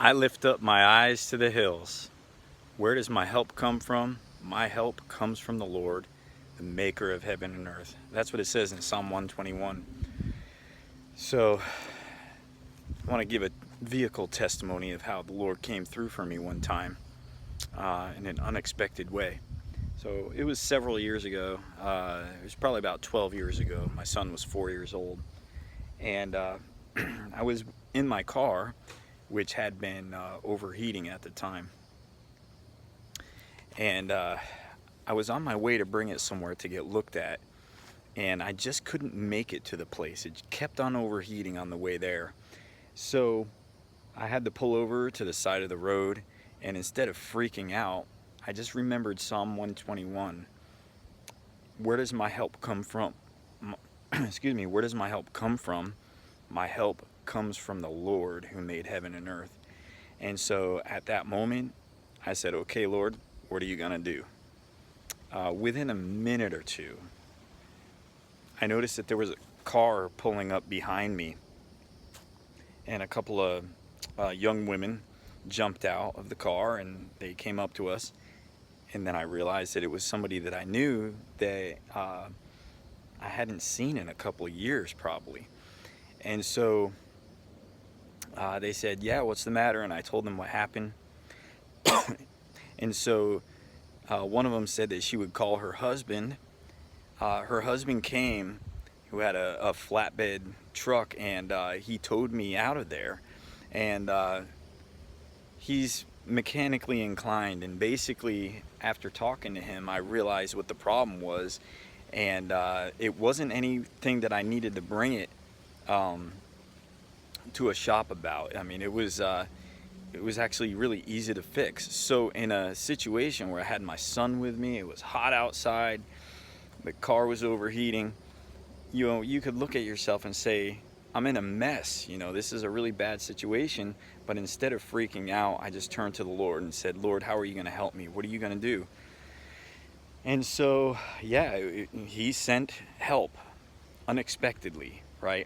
I lift up my eyes to the hills. Where does my help come from? My help comes from the Lord, the maker of heaven and earth. That's what it says in Psalm 121. So I want to give a vehicle testimony of how the Lord came through for me one time in an unexpected way. So it was several years ago. It was probably about 12 years ago. My son was 4 years old. And I was in my car, which had been overheating at the time. And I was on my way to bring it somewhere to get looked at. And I just couldn't make it to the place. It kept on overheating on the way there. So I had to pull over to the side of the road. And instead of freaking out, I just remembered Psalm 121. Where does my help come from? Excuse me, where does my help come from? My help comes from the Lord who made heaven and earth. And so at that moment, I said, okay, Lord, what are you going to do? Within a minute or two, I noticed that there was a car pulling up behind me. And a couple of young women jumped out of the car and they came up to us. And then I realized that it was somebody that I knew that I hadn't seen in a couple of years probably. And so they said, yeah, what's the matter? And I told them what happened. And so one of them said that she would call her husband. Her husband came, who had a flatbed truck, and he towed me out of there. And he's mechanically inclined, and basically after talking to him I realized what the problem was, and it wasn't anything that I needed to bring it to a shop about. I mean, it was actually really easy to fix. So in a situation where I had my son with me, it was hot outside, the car was overheating, you could look at yourself and say, I'm in a mess, this is a really bad situation. But instead of freaking out, I just turned to the Lord and said, Lord, how are you going to help me? What are you going to do? And so, yeah, he sent help unexpectedly, right?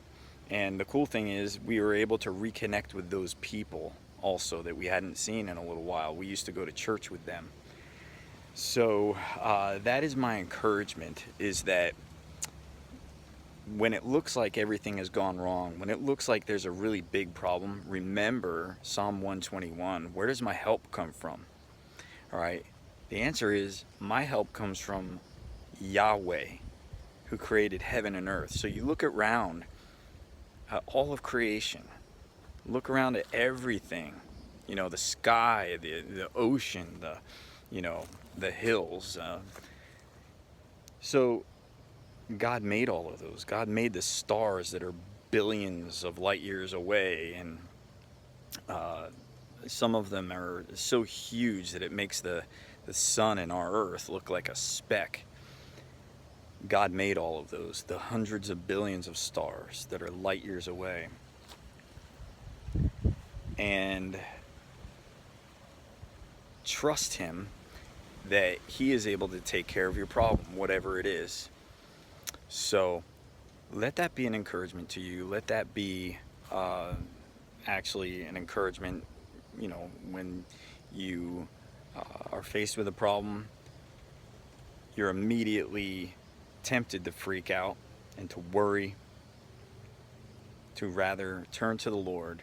And the cool thing is we were able to reconnect with those people also that we hadn't seen in a little while. We used to go to church with them. So that is my encouragement, is that when it looks like everything has gone wrong, when it looks like there's a really big problem, remember Psalm 121. Where does my help come from? All right. The answer is my help comes from Yahweh, who created heaven and earth. So you look around all of creation. Look around at everything. The sky, the ocean, the hills. So God made all of those. God made the stars that are billions of light years away, and some of them are so huge that it makes the sun and our earth look like a speck. God made all of those, the hundreds of billions of stars that are light years away. And trust Him that He is able to take care of your problem, whatever it is. So let that be an encouragement to you. Let that be actually an encouragement, when you are faced with a problem, you're immediately tempted to freak out and to worry, to rather turn to the Lord.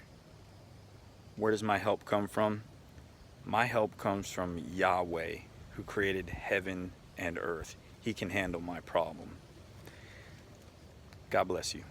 Where does my help come from? My help comes from Yahweh, who created heaven and earth. He can handle my problem. God bless you.